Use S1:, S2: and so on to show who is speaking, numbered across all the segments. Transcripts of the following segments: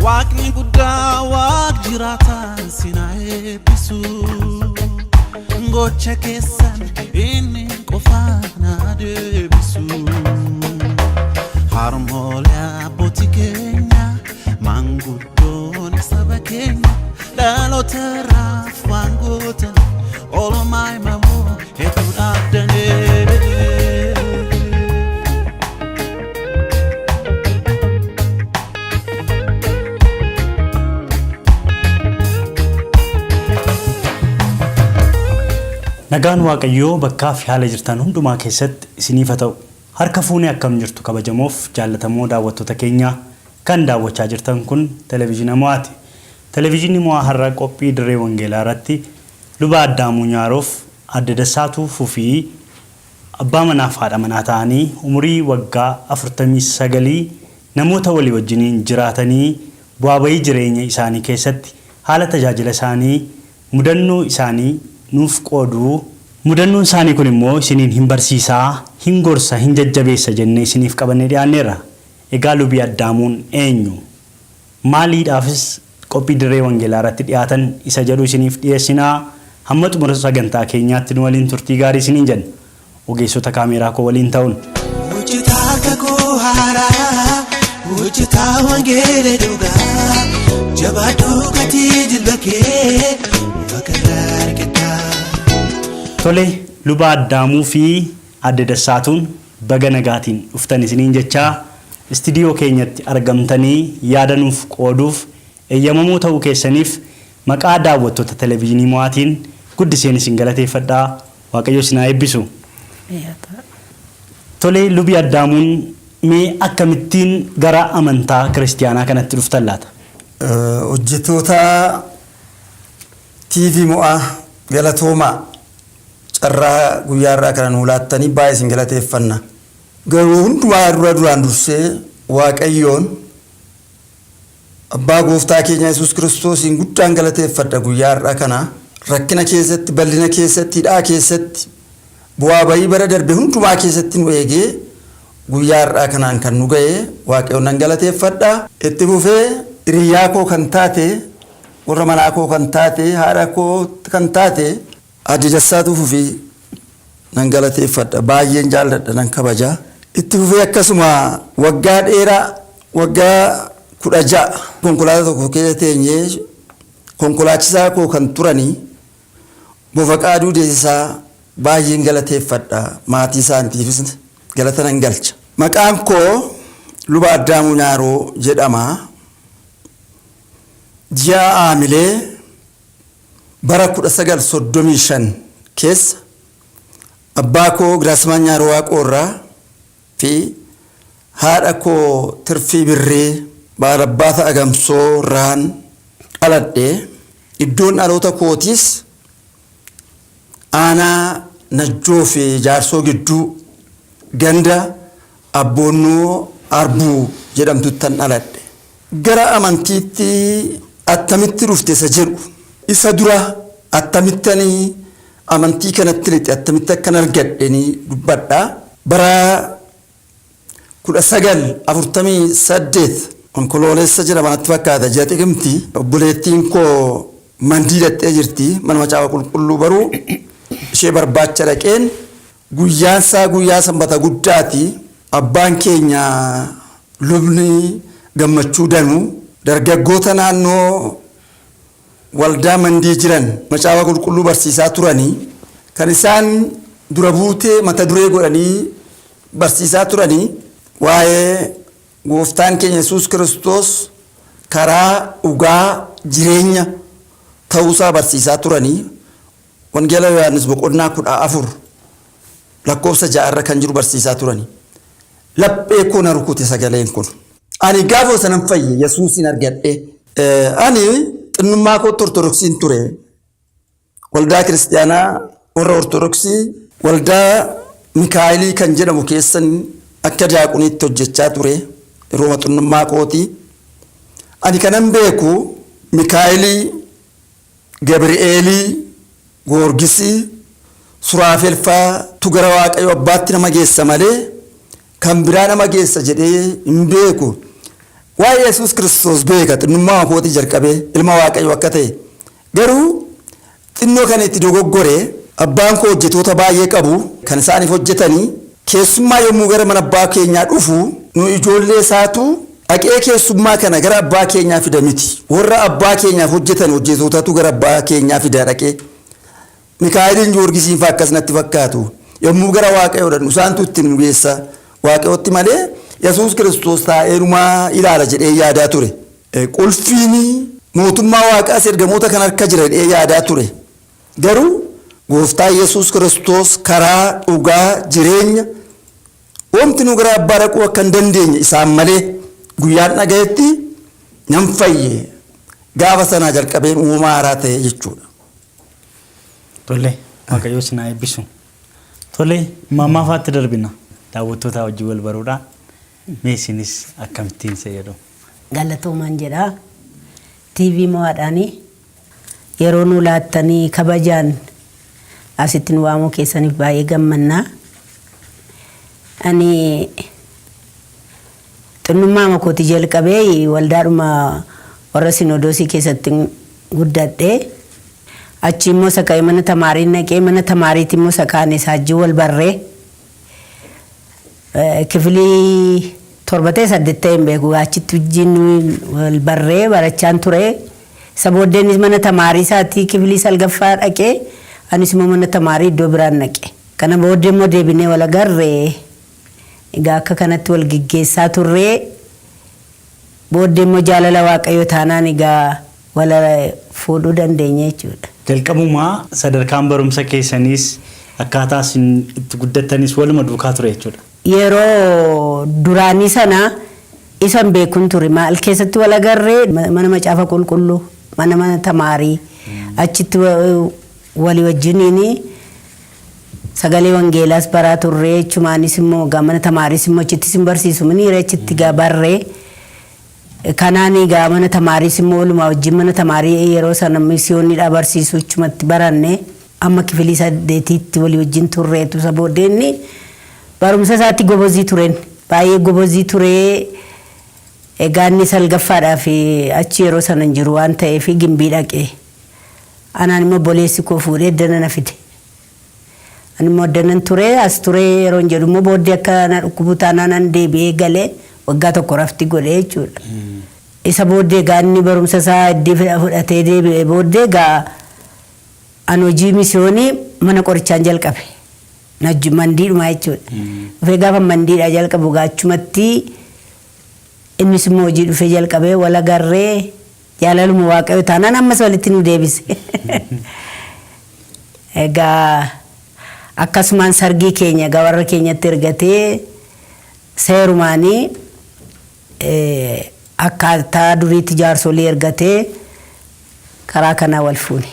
S1: Waaqni guddaa waaq jiraataan sina eebbisu gocha keessan inni qofaan na deebisu harmoolee abbootii keenya maanguddoon saba keenya dhaloota irraaf waan gootan oolmaa himamoo hedduu dhaabdanee.
S2: Nagaan Waaqayyoo bakka fi haala jirtan hundumaa keessatti isiniif haa ta'u. Harka fuunee akkam jirtu kabajamoof jaallatamoo daawwattoota keenya kan daawwachaa jirtan kun televiziyoona Mo'aati. Televiziyoonni Mo'aa har'a qophii dirree wangeelaa irratti luba Addaamuu Nyaaroof Adde Dassaatuu Fufii abbaa manaa fi haadha manaa ta'anii umurii waggaa 49 namoota walii wajjiniin jiraatanii bu'aa bahii jireenya isaanii keessatti haala tajaajila isaanii mudannoo isaanii nuuf qoodu mudannoon isaanii kun immoo isiniin hin barsiisaa hin gorsa hin jajjabeessa jennee isiniif qabannee dhiyaanneerra. Egaa lubi Addaamuun eenyu? Maaliidhaafis qophii dirree wangeelaa irratti dhiyaatan isa jedhu isiniif dhiyeessinaa. Hamma xumura sagantaa keenyaatti nu waliin turtii gaarii isiniin jenna. Ogeessota kaameeraa koo waliin ta'uun.
S1: Hojjetaa kakuu haaraa hojjetaa wangeela dhugaa jabaaduu gatii jilba kee bakka argataa.
S2: Tole luba Addaamuu fi Adde Dassaatuun baga nagaatiin dhuftan isiniin jechaa istiidiyoo keenyatti argamtanii yaada nuuf qooduuf eeyyamamoo ta'uu keessaniif maqaa daawwattoota televiziyoonii Mo'aatiin guddiseen isin galateeffadhaa. Waaqayyo isin haa eebbisu. Tole lubi Addaamuun mee akkamittiin gara amantaa kiristiyaanaa kanatti dhuftan laata?
S3: Hojjettoota TV Mo'aa galatoomaa carraa guyyaa irraa kana nuu laattanii baay'ee isin galateeffanna. Garuu hundumaa duraan dursee Waaqayyoon abbaa gooftaa keenya Yesuus Kiristoosiin guddaan galateeffadha. Guyyaa irraa kana rakkina keessatti bal'ina keessatti hidhaa keessatti bu'aa bahii bara darbe hundumaa keessatti nu eegee guyyaa irraa kanaan kan nu ga'e Waaqayyoon nan galateeffadha. Itti fufee hiriyaa koo kan taate warra manaa koo kan taate haadha koo kan taate Adde Dassaatuu Fufii nan galateeffadha. Baay'een jaalladha nan kabaja. Itti fufee akkasuma waggaa dheeraa waggaa 16 konkolaataa tokko keessa teenyee konkolaachisaa koo kan turanii Bofaqaaduu Deessisaa baay'een galateeffadha. Maatii isaaniitiifis galata nan galcha. Maqaan koo luba Addaamuu Nyaaroo jedhama. Ji'a Aamilee bara 1935 keessa abbaa koo Giraasimaa Nyaaroo Waaqoorraa fi haadha koo Tirfii Birree Baarabbaata Agamsoo irraan dhaladhe. Iddoon dhaloota kootiis aanaa Najjoo fi Jaarsoo gidduu ganda Abboonnoo Arbuu jedhamtuttan dhaladhe. Gara amantiitti attamitti dhufte isa jedhu isa dura attamittanii amantii kanatti lixxe attamitti akkan argadhanii dubbadha. Bara 1948 onkoloolessa jedhama natti fakkaata ji'a xiqimti obboleettiin koo mandii dhattee jirti mana macaafa qulqulluu baruu ishee barbaacha dhaqeen guyyaansaa guyyaa sanbata guddaati. Abbaan keenya lubni Gammachuu Danuu dargaggoota naannoo waldaa mandii jiran macaafa qulqulluu barsiisaa turanii kan isaan dura buutee mata duree godhanii barsiisaa turanii waa'ee gooftaan keenya Yesuus Kiristoos karaa dhugaa jireenya ta'uusaa barsiisaa turanii wangeela Yohaannis boqonnaa 14 lakkoofsa 6 irra kan jiru barsiisaa turanii. Laphee koo na rukute sagaleen kun. Ani gaafa sanan fayye Yesuusin argadhe. Ani xinnummaa kootti Ortodoksiin ture. Waldaa kiristiyaanaa warra Ortodoksii waldaa Mikaayilii kan jedhamu keessan akka daaquniitti hojjechaa ture. Yeroo xinnummaa kooti. Ani kanan beeku Mikaayilii, Gabri'eelii, Goorgisii, Suraafelfaa tugara Waaqayyo abbaatti nama geessa malee kan biraa nama geessa jedhee hin beeku. waa'ee Yesuus Kiristoos beeka xinnummaa kootii jalqabee ilma Waaqayyo akka ta'e garuu xinnoo kana itti dogoggoree abbaan koo hojjetoota baay'ee qabu kan isaaniif hojjetanii keessummaa yommuu gara mana abbaa keenyaa dhufu nu ijoollee isaatu dhaqee keessummaa kana gara abbaa keenyaa fida miti warra abbaa keenyaaf hojjetan hojjetootatu gara abbaa keenyaa fida dhaqee Mikaa'eliin Joorgisiin fa'aa akkasumatti fakkaatu yommuu gara Waaqayyoodhaan isaantu itti nu geessa Waaqayyootti malee Yesuus Kiristoos taa'eerumaa ilaala jedhee yaadaa ture. Qulfiin mootummaa Waaqaas ergamoota kan harka jira jedhee yaadaa ture. Garuu gooftaa Yesuus Kiristoos karaa dhugaa jireenya wanti nu gara abbaa dhaquu akka hin dandeenye isaan malee guyyaan dhagayetti nan fayye gaafa sanaa jalqabeen uumaa haaraa ta'e jechuudha.
S2: Tole Waaqayyo sinaa eebbisu. Tole mammaa faatti darbina daawwattoota wajjin wal baruudhaan. Meesinis akkamittiin fayyadamu.
S4: Galatoomaan jedha. TV mo'aadhaanii yeroo nu laattanii kabajaan asitti nu waamuu keessaniif baay'ee gammannaa. Ani xinnummaa makooti jalqabee waldaadhuma warra Sinodoosii keessatti guddadhee achi immoo saka'ee mana tamaarii naqee mana tamaariitti immoo saka'anii saajjii wal barree. Kifilii 7-8 hin beeku achitti wajjin wal barree barachaan ture sabooddeenis mana tamaarii isaatii kifilii salgaffaa dhaqee anis immoo mana tamaarii iddoo biraan naqe kana booddee immoo deebinee wal agarree egaa akka kanatti wal gaggeessaa turree booddee immoo jaalala Waaqayyo taanaan egaa wal fuudhuu dandeenya jechuudha.
S2: Jalqabumaa sadarkaan barumsa keessaniis akkaataa isin itti guddattanis waluma duukaa ture jechuudha. Yeroo
S4: duraanii sana isan beekun ture maal keessatti wal agarree mana macaafa qulqulluu mana tamaarii achitti walii wajjiniin sagalee wangeelaas baraa turree jechumaanis immoo mana tamaariis immoo achitti sin barsiisu miniira achitti barree kanaan egaa mana tamaariis immoo walumaa wajjin mana tamaarii yeroo sana misiyoonidha barsiisu jechumatti baranne amma kifilii 8tti walii wajjin turreetu sabooddeenni barumsa isaatti gobozii turen baay'ee gobozii turee egaa inni salgaffaadhaa fi achi yeroo sana hin jiru waan ta'eef gimbii dhaqee anaan immoo boleessi koo fuudhee dana na fide ani immoo danan turee as turee yeroo hin jedhu immoo booddee akka na dhukkubu taanaan deebi'ee galee waggaa tokko rafti godhee jechuudha. Isa booddee egaa inni barumsa isaa iddii fudhatee deebi'ee booddee egaa ani hojii misiyoonii mana qorichaan jalqabe. Mandiidhuma jechuudha. Dhufee gaafa mandiidhaa jalqabu gaachumatti innis immoo hojii dhufee jalqabee wal agarree jaalaluma Waaqayyo taanaan ammas walitti nu deebise. Egaa akkasumaan sargii keenya egaa warra keenyatti ergatee seerumaanii akkaataa duriitti jaarsolii ergatee karaa kanaa wal fuune.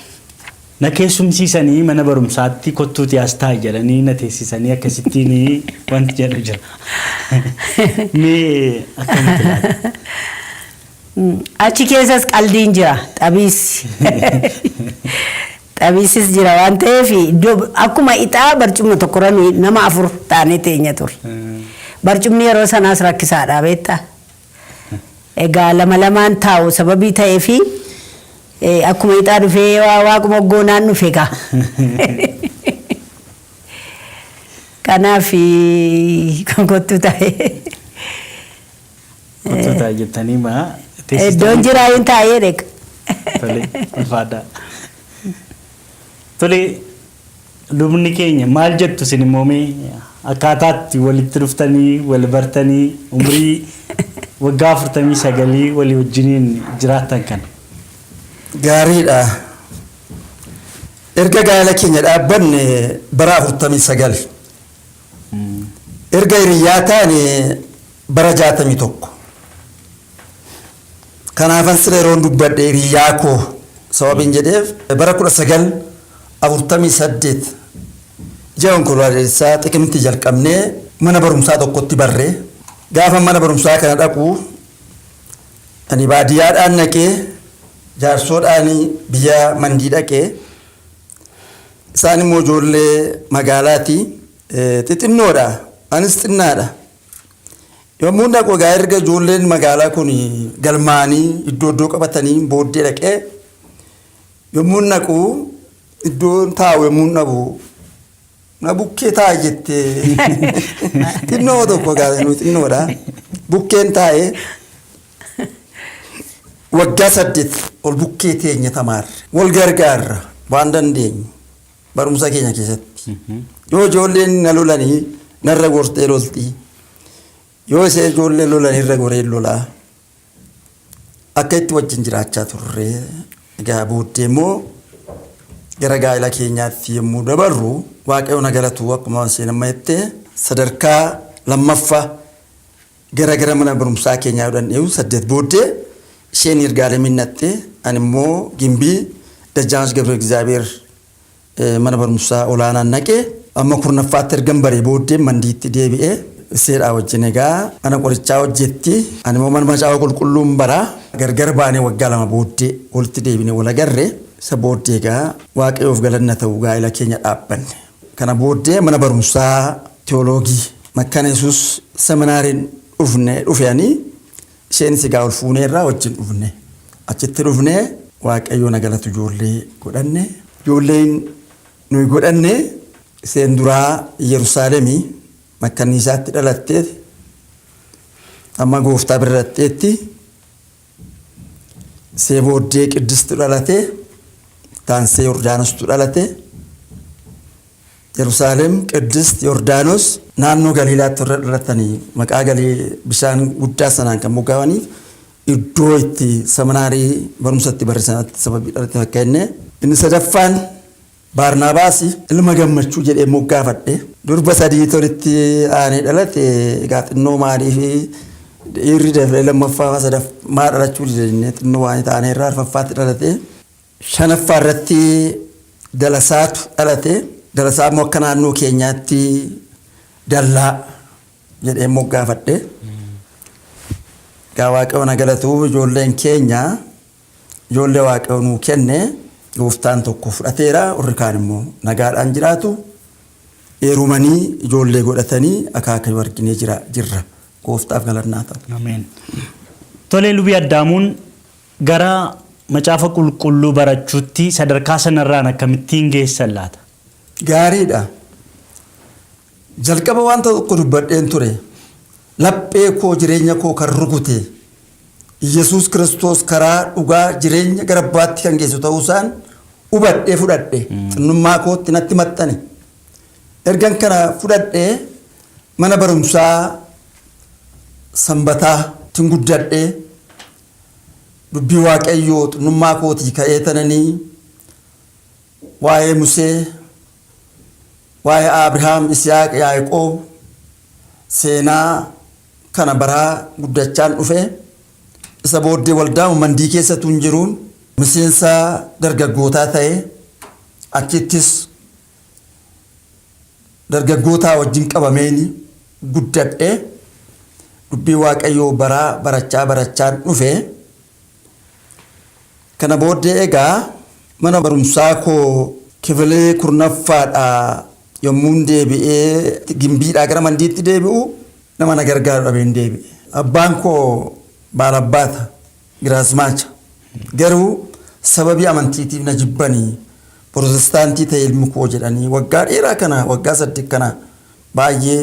S2: Na keessumsiisanii mana barumsaatti kottuuti as taa'i jedhanii na teessisanii akkasittiin wanti jedhu jira. Mee akkamitti laata?
S4: Achi keessas qaldiin jira xabiisi. Xabiisis jira waan ta'eef iddoo akkuma ixaa barcuma tokkorra nama 4 taanee teenya ture. Barcumni yeroo sanaas rakkisaadha beektaa. Egaa lama taa'u sababii ta'eef akkuma ixaa dhufee waaquma goonaan dhufe gaa. Kanaaf kan kottu ta'e.
S2: Kottu ta'e jettanii maa?
S4: Iddoon jiraa hin taa'ee dheeka.
S2: Tole ulfaadhaa. Tole lubni keenya maal jettu isin immoo akkaataatti walitti dhuftanii wal bartanii umrii waggaa 49 walii wajjiniin jiraattan kana.
S3: Gaariidha. Erga gaala keenya dhaabbanne bara 49. Erga hiriyaa taane bara 61. Kanaafan sira yeroon dubbadhe hiriyaa koo sababiin jedheef bara 1948 Jawan Kolaadeessaa xiqimti jalqabnee mana barumsaa tokkotti barree gaafa mana barumsaa kana dhaqu ani baadiyyaadhaan naqee jaarsoodhaan biyya mandii dhaqee isaan immoo ijoollee magaalaati xixinnoodha anis xinnaadha yommuu dhaqu egaa erga ijoolleen magaalaa kun galmaanii iddoo qabatanii booddee dhaqee yommuu dhaqu iddoon taa'u yommuu dhabu na bukkee taa'e jettee xinnoo tokko gaazexuu xinnoodha bukkeen taa'e waggaa 8 ol bukkee teenya tamaarre wal gargaarra waan dandeenyu barumsa keenya keessatti yoo ijoolleen na lolanii narra gortee loltii yoo ishee ijoollee lolan irra goree lolaa akka itti wajjin jiraachaa turre egaa booddee immoo gara gaa'ela keenyaatti yommuu dabarru waaqayyoon galatu akkuma isheen amma jette sadarkaa lammaffaa gara mana barumsaa keenyaa yoo dandeenyu 8 booddee isheen ergaalee minnatte ani immoo gimbii Dajjaanach ገብረ እግዚአብሔር mana barumsaa olaanaan naqee amma kurnaffaatti ergan baree booddee mandiitti deebi'ee seedhaa wajjin egaa mana qorichaa hojjetti ani immoo mana macaafa qulqulluun baraa gargar baanee waggaa 2 booddee walitti deebinee wal agarre isa booddee egaa waaqayyoof galanna ta'u gaa'ela keenya dhaabbanne kana booddee mana barumsaa teoloogii Makkaana Yesuus seminaariin dhufeanii isheen sigaa ol fuuneerraa wajjin dhufne achitti dhufne waaqayyoon galatu ijoollee godhanne ijoolleen nuyi godhanne isheen duraa Yerusaalemii makkanniisaatti dhalattee amma gooftaa birratteetti ishee booddee Qiddisti dhalate taansee Yordaanostu dhalate Yerusaalem Qiddist Yordaanos naannoo Galiilaatti warra dhalatanii maqaa galii bishaan guddaa sanaan kan moggaawaniif iddoo itti seminaarii barumsatti barsiisanitti sababii dhalate akka inni sadaffaan Baarnaabaas ilma gammachuu jedhee moggaafadhe durba 3 tolitti aanee dhalate egaa xinnoo maalii fi dhiirri dafee lammaffaa sadaffaa dhalachuu didanii xinnoo waan ta'anii irraa arfaffaatti dhalate shanaffaa irratti Dalasaatu dhalate Dalasaa immoo akka naannoo keenyaatti Dallaa jedhee moggaafadhe egaa waaqayyoon galatu ijoolleen keenya ijoollee waaqayyoon nuu kenne gooftaan tokko fudhateera warri kaan immoo nagaadhaan jiraatu eerumanii ijoollee godhatanii akaakayyuu arginee jirra gooftaaf galannaa ta'u.
S2: Ameen. Tolee lubii Addaamuun gara macaafa qulqulluu barachuutti sadarkaa sanarraan akkamittiin geessan laata?
S3: Gaariidha. Jalqaba wanta tokko dubbadheen ture laphee koo jireenya koo kan rukute Yesuus Kiristoos karaa dhugaa jireenya gara abbaatti kan geessu ta'uusaan hubadhee fudhadhe xinnummaa kootti natti maxxane ergan kana fudhadhee mana barumsaa sanbataa tin guddadhee dubbii waaqayyoo xinnummaa kootii ka'ee tananii waa'ee Musee waa'ee Abrahaam Isiyaaq Yaaqoob seenaa kana baraa guddachaan dhufee isa booddee waldaa mandii keessatti hin jiruun miseensa dargaggootaa ta'ee achittis dargaggootaa wajjin qabameeni guddadhee dubbii waaqayyoo barachaan dhufee kana booddee egaa mana barumsaa koo kifilee kurnaffaadha yommuu deebi'ee gimbiidhaa gara mandiitti deebi'u nama na gargaaru dhabeen deebi'e abbaan koo Baarabbaata Giraasmaacha garuu sababii amantiitiif na jibbanii Protestaantii ta'e ilmi koo jedhanii waggaa dheeraa kana waggaa 8 kana baay'ee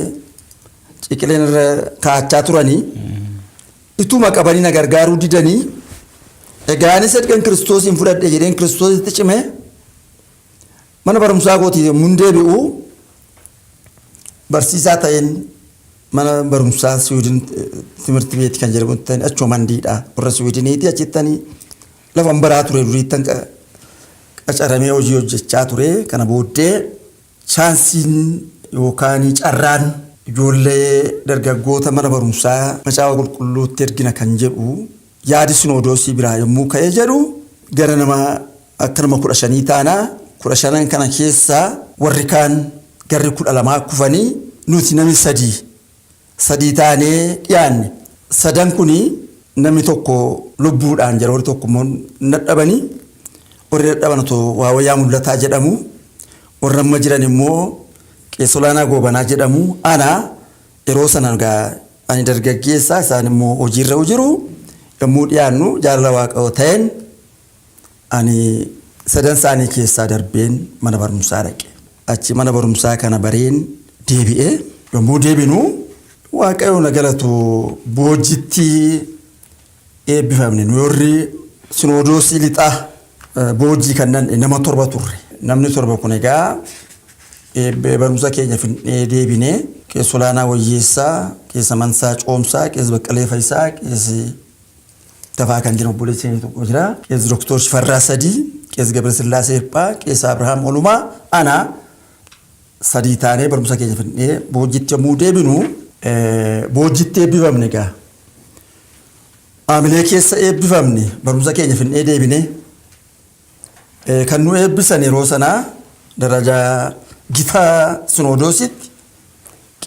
S3: ciqileen irra kaachaa turanii ituma qabanii na gargaaruu didanii egaa anis ergan Kiristoosiin fudhadhe jedheen Kiristoositti cime mana barumsaa kootii yommuu deebi'u barsiisaa ta'een mana barumsaa Siwiidin timirti beeti kan jedhamu ta'in achuma mandiidha warra Siwiidiniiti achittanii lafan baraa ture duriittan qacaramee hojii hojjechaa ture kana booddee chaansiin yookaan carraan ijoollee dargaggoota mana barumsaa macaafa qulqulluutti ergina kan jedhu yaadi sinodoosii biraa yommuu ka'ee jedhu gara nama akka nama 15 taanaa 15 kana keessaa warri kaan garri 12 kufanii nuti namni 3 taanee dhiyaanne sadan kuni namni tokko lubbuudhaan jira warri tokko immoo dadhabanii warri dadhabantu waa wayyaa mul'ataa jedhamu warri amma jiran immoo qeessolaanaa goobanaa jedhamu ana yeroo sana ani dargaggeessaa isaan immoo hojiirra jiru yommuu dhiyaannu jaalala Waaqoo ta'een ani sadan isaanii keessaa darbeen mana barumsaa dhaqe. Achi mana barumsaa kana bareen deebi'ee yommuu deebinu Waaqayoo na galatu Boojjitti eebbifamne nu warri Sinodoosii lixaa Boojjii kannan nama 7 turre. Namni 7 kun egaa barumsa keenya Finfinnee deebinee keessa olaanaa Wayyeessaa, keessa Mansaa Coomsaa, keessa Baqqalee Fayisaa, keessa Tafaa kan jedhamu obboleessi tokko jira. Keessa Dooktor Shifarraa Sadii, keessa Gabrasillaasee Hirphaa, keessa Abrahaam Olumaa, ana sadii taanee barumsa keenya Finfinnee Boojjitti yommuu deebinu Boojjitti eebbifamne egaa. Aamilee keessa eebbifamne barumsa keenya Finfinnee deebinee kan nu eebbisan yeroo sanaa darajaa Gitaa Sinodoositti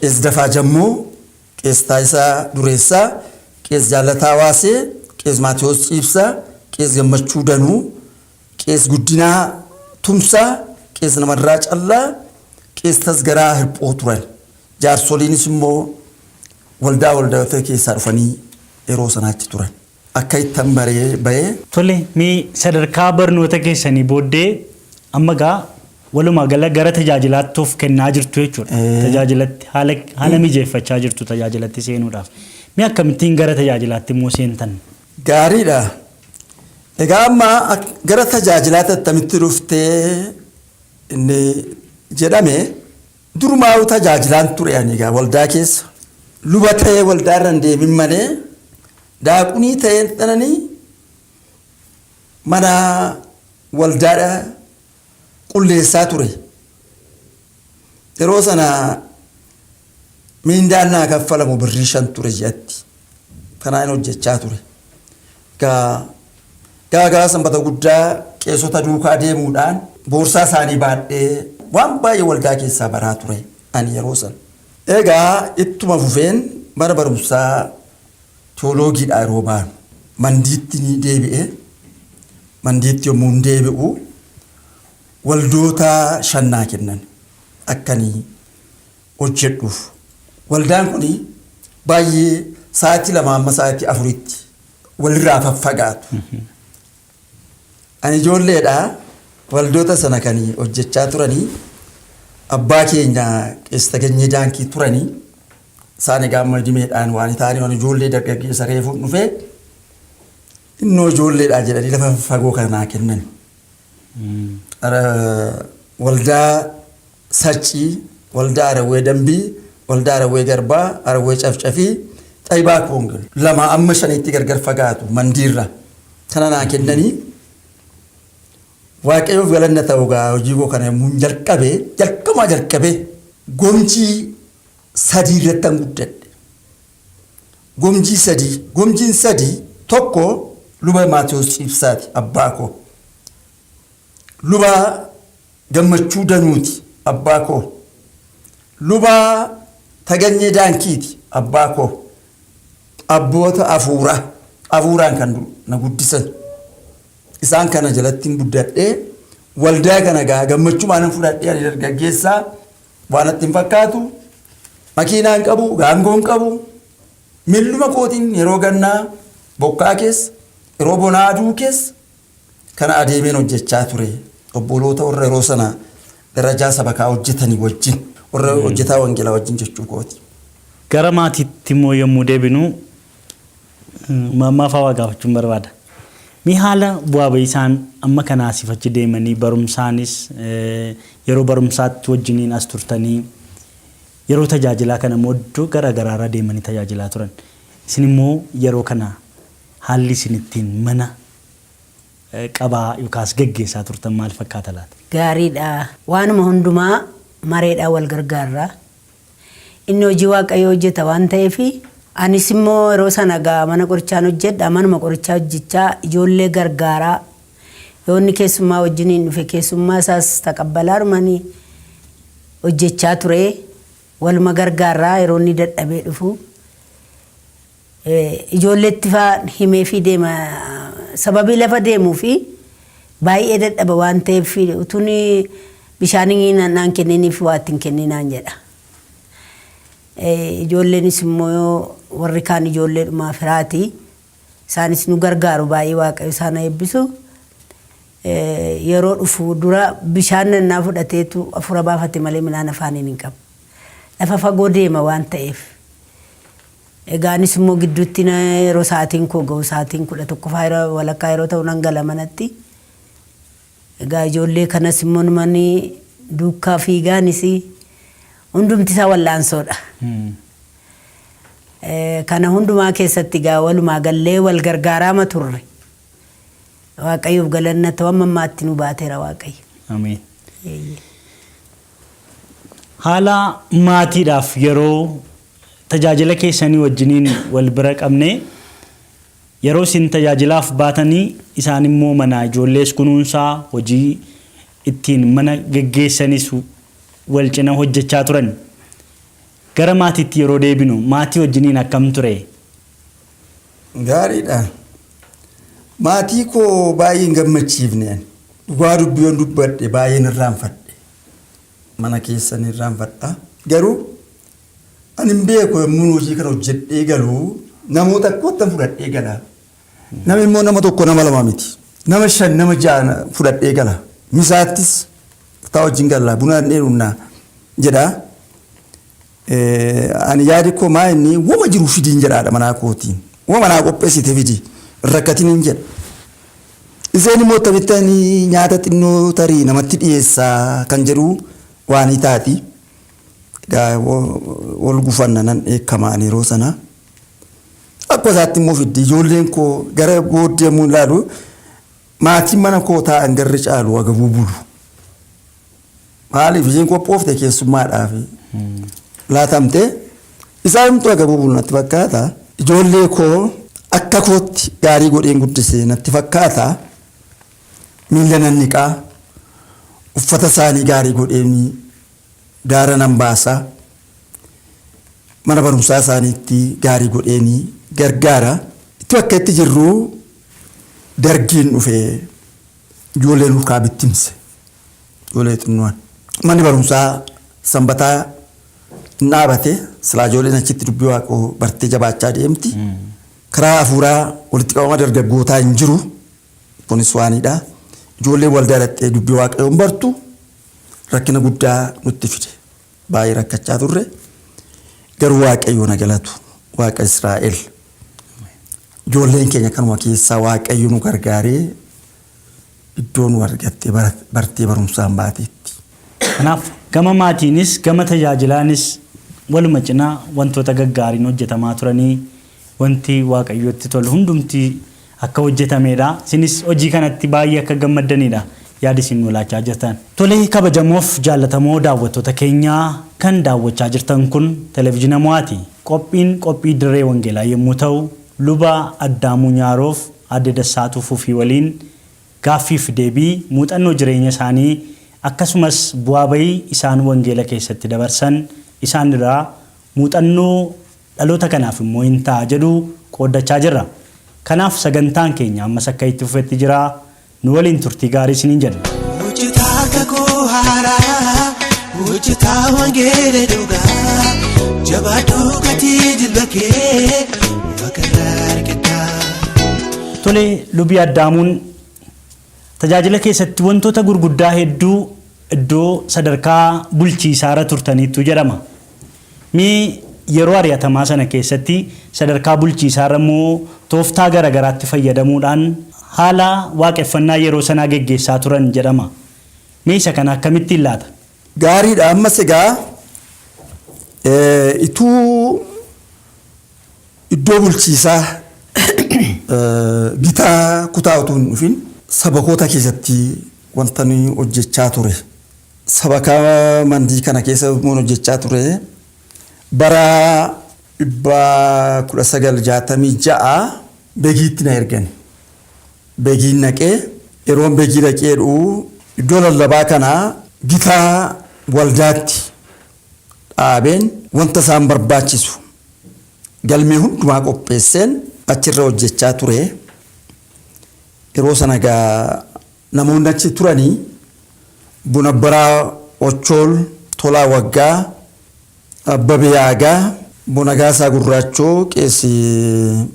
S3: keessa Dafaa Jammoo, keessa Taayisaa Dureessaa, keessa Jaalataa Waasee, keessa Maatiyos Ciibsaa, keessa Gammachuu Danuu, keessa Guddinaa Tumsaa, keessa Namarraa Callaa, keessa Tasgaraa Hirphoo turan. Jaarsoliinis immoo waldaa keessaa dhufanii yeroo sanaatti turan. Akka ittan baree bahee.
S2: Tole mee sadarkaa barnoota keessanii booddee amma gaa walumaa gala gara tajaajilaatti of kennaa jirtu jechuudha. Tajaajilatti haala mijeeffachaa jirtu tajaajilatti seenuudhaaf. Mee akkamittiin gara tajaajilaatti immoo seentan?
S3: Gaariidha. Egaa amma gara tajaajilaatti attamitti dhuftee inni jedhame durumaa tajaajilaan ture ani egaa waldaa keessa. Luba ta'ee waldaarra hin deemin malee daaqunii ta'ee dhananii mana waldaadha qulleessaa ture. Yeroo sana miindaan naa kaffalamu birrii 5 ture ji'atti. Kanaan hojjechaa ture. Gaa sanbata guddaa qeessota duukaa deemuudhaan boorsaa isaanii baadhee waan baay'ee waldaa keessaa baraa ture ani yeroo sana. Egaa ittuma fufeen mana barumsaa teoloogiidha yeroo baanu mandiitti ni deebi'ee mandiitti yommuu hin deebi'u waldoota 5 kennan akkanii hojjedhuuf. Waldaan kun baay'ee sa'aatii 2 amma sa'aatii 4tti walirraa faffagaatu. Ani ijoolleedha waldoota sana kan hojjechaa turanii abbaa keenya Qees Taganyee Daankii turanii isaan egaa amma dimeedhaan waan ta'anii waan ijoollee dargaggeessa reefuun dhufee innoo ijoolleedha jedhanii lafa fagoo kanaa kennan. Waldaa Saccii, waldaa Arawwee Dambii, waldaa Arawwee Garbaa, Arawwee Cafcafii, Xaybaa Koongil 2 amma 5tti gargar fagaatu mandiirra kana naa kennanii Waaqayyoof galanna ta'u gaa hojii koo kana yommuu jalqabee gomjii 3 irratti an guddadhe. Gomjiin 3 tokko luba Maatiyos Ciibsaati abbaa koo. Luba Gammachuu Danuuti abbaa koo. Luba Taganyee Daankiiti abbaa koo. Abboota afuuraan kan na guddisan. Isaan kana jalatti guddadhee waldaa kana gaa gammachuudhaan fudhadhee ani dargaggeessaa waan itti hin fakkaatu makiinaan qabu gaangoon qabu milluma kootiin yeroo gannaa bokkaa keessa yeroo bonaa aduu keessa kana adeemeen hojjechaa ture. Obboloota warra yeroo sana darajaa sabakaa hojjetanii wajjin warra hojjetaa wangeelaa wajjin jechuu kooti.
S2: Gara maatiitti immoo yommuu deebinu mammaa fa'aa gaafachuun barbaada. Mi haala bu'aa baay'isaan amma kanaa sifachi deemanii barumsaanis yeroo barumsaatti wajjiniin as turtanii yeroo tajaajilaa kana iddoo gara garaarra deemanii tajaajilaa turan. Isin immoo yeroo kana haalli isin ittiin mana qabaa yookaas geggeessaa turtan maal fakkaata laata?
S4: Gaariidha. Waanuma hundumaa mareedhaan wal gargaarra. Inni hojii Waaqayyoo hojjeta waan ta'eef anis immoo yeroo sana gaa mana qorichaan hojjedha. Manuma qorichaa hojjechaa ijoollee gargaaraa yoonni keessummaa wajjiniin dhufe keessummaa isaas taqabbalaa dhumanii hojjechaa ture. Waluma gargaaraa yeroo inni dadhabee dhufu ijoolleetti fa'aa himee fi deema sababii lafa deemuu fi baay'ee dadhaba waan ta'eef utuun bishaanii naan kenniiniif waa ittiin kenninaan jedha. Ijoolleenis immoo warri kaan ijoolleedhuma firaati isaanis nu gargaaru baay'ee waaqayyo isaan eebbisu yeroo dhufu dura bishaan nannaa fudhateetu afura baafate malee midhaan afaaniin hin qabu lafa fagoo deema waan ta'eef egaanis immoo gidduutti yeroo sa'aatiin koo ga'u sa'aatiin 11 walakkaa yeroo ta'u nan gala manatti egaa ijoollee kanas immoo namni duukaa fiigaanis hundumti isaa wallaansoodha. Kana hundumaa keessatti gaa walumaa gallee wal gargaaraama turre. Waaqayyoof galanna ta'u amma ammaatti nu baateera waaqayyo.
S2: Ameen. Haala maatiidhaaf yeroo tajaajila keessanii wajjiniin wal bira qabne yeroo isin tajaajilaaf baatanii isaan immoo mana ijoollees kunuunsaa hojii ittiin mana geggeessanis wal cina hojjechaa turan. Gara maatiitti yeroo deebinu maatii wajjiniin akkam ture?
S3: Gaariidha. Maatii koo baay'ee hin gammachiifne. Dhugaa dubbiyoon dubbadhe baay'een irraanfadhe. Mana keessan irraanfadha. Garuu ani hin beeku yommuu hojii kana hojjedhee galuu namoota akkootan fudhadhee gala. Nama immoo nama tokko nama lama miti. Nama 5 nama 6 fudhadhee gala. Misaattis taa wajjin galla buna dheerunnaa jedha. Ani yaadi koo maa inni wama jiru fidiin jedhaadha manaa kootiin. Wama naa qopheessite fidi rakkatiin hin jedha. Iseen immoo taphitanii nyaata xinnoo tarii namatti dhiyeessaa kan jedhu waan taati. Wal gufanna nan eekamaan yeroo sana. Akka isaatti immoo fiddi ijoolleen koo gara booddee yommuu ilaalu maatiin mana koo taa'an garri caalu agabuu bulu. Maaliif isheen qophoofte keessummaadhaaf laatamte isaanimtu agabuu bulu natti fakkaata. Ijoollee koo akka kootti gaarii godheen guddisee natti fakkaata. Miila nan niqaa uffata isaanii gaarii godheen daara nan baasa. Mana barumsaa isaaniitti gaarii godheen gargaara. Itti bakka itti jirru dargiin dhufee ijoolleen hulkaa bittimse. Ijoollee xinnuwaan. Manni barumsaa sanbataa hin dhaabate silaa ijoolleen achitti dubbii waaqoo bartee jabaachaa deemti. Karaa hafuuraa walitti qabama dargaggootaa hin jiru. Kunis waanidha. Ijoolleen waldaa dhattee dubbii waaqayyoon bartu rakkina guddaa nutti fide. Baay'ee rakkachaa turre. Garuu waaqayyo na galatu. Waaqa Israa'el. Ijoolleen keenya kanuma keessaa waaqayyo nu gargaaree iddoo nu argattee bartee barumsaan baateetti.
S2: Kanaaf gama maatiinis gama tajaajilaanis waluma cinaa wantoota gaggaariin hojjetamaa turanii wanti waaqayyotti tolu hundumti akka hojjetamedha. Isinis hojii kanatti baay'ee akka gammaddanidha. Yaadi isin walaachaa jirtan. Tolee kabajamoof jaallatamoo daawwattoota keenyaa kan daawwachaa jirtan kun televezyiina Mo'aati. Qophiin qophii dirree wangeelaa yommuu ta'u luba Addaamuu Nyaaroof Aadde Dassaatuu Fufii waliin gaaffiif deebii muuxannoo jireenya isaanii akkasumas bu'aa bahii isaan wangeela keessatti dabarsan isaan irraa muuxannoo dhaloota kanaaf immoo hin ta'a jedhu qooddachaa jirra. Kanaaf sagantaan keenya ammas akka itti fufetti jira. Nu waliin turtii gaarii isiniin jenna.
S1: Hojjetaa kakuu haaraa, hojjetaa wangeela dhugaa, jabaaduu gatii jilba kee bakka argataa.
S2: Tolee lubii Addaamuun tajaajila keessatti wantoota gurguddaa hedduu iddoo sadarkaa bulchiisaarra turtaniitu jedhama. Mee yeroo ari'atamaa sana keessatti sadarkaa bulchiisaarra immoo tooftaa garagaraatti fayyadamuudhaan haala waaqeffannaa yeroo sanaa geggeessaa turan jedhama. Mee isa kana akkamittiin laata?
S3: Gaariidha. Ammas egaa ituu iddoo bulchiisaa bitaa kutaa utuu hin dhufin sabakoota keessatti wanta nuyi hojjechaa ture. Sabakaa mandii kana keessa immoo hojjechaa ture. Bara 1966 beegiitti na ergan. Beegiin naqee yeroon beegii dhaqee iddoo lallabaa kanaa gitaa waldaatti dhaabeen wanta isaan barbaachisu galmee hundumaa qopheesseen achirra hojjechaa ture. Yeroo sana egaa namoonni achi turanii Buna Baraa Ochool, Tolaa Waggaa, Abbabee Yaagaa, Bonagaasaa Gurraachoo qeessi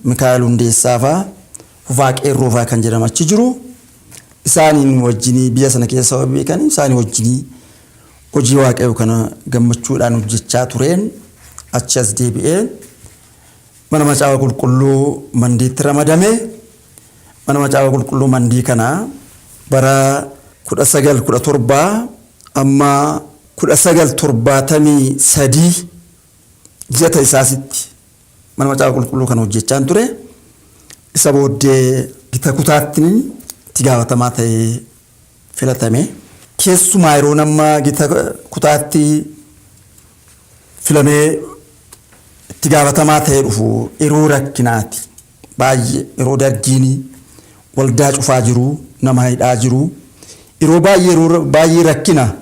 S3: Mikaa'el Hundeessaa fa'aa Fufaa Qeerroo fa'aa kan jedhamu achi jiru. Isaaniin wajjinii biyya sana keessa beekanii isaanii wajjinii hojii waaqayyoo kana gammachuudhaan hojjechaa tureen achi as deebi'ee mana macaafa qulqulluu Mandiitti ramadame. Mana macaafa qulqulluu Mandii kana bara 1917 amma 1973 jata isaasitti mana macaafa qulqulluu kana hojjechaa ture. Isa booddee gita kutaatti itti gaafatamaa ta'ee filatame. Keessumaa yeroo nama gita kutaatti filamee itti gaafatamaa ta'ee dhufu yeroo rakkinaati. Baay'ee yeroo dargiin waldaa cufaa jiru, nama hidhaa jiru. Yeroo baay'ee rakkina.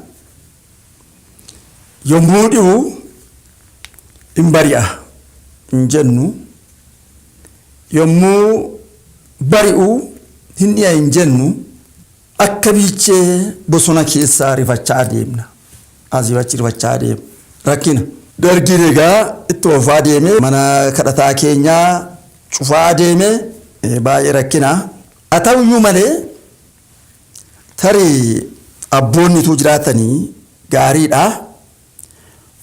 S3: Yommuu dhibu hin bari'a hin jennu. Yommuu bari'u hin dhi'a hin jennu. Akka biichee bosona keessaa rifachaa deemna. Asii achi rifachaa deemna. Rakkina. Dargiin egaa itti oofaa deemee mana kadhataa keenyaa cufaa deemee baay'ee rakkina. Haa ta'uyyuu malee tarii abboonnitu jiraatanii gaariidha.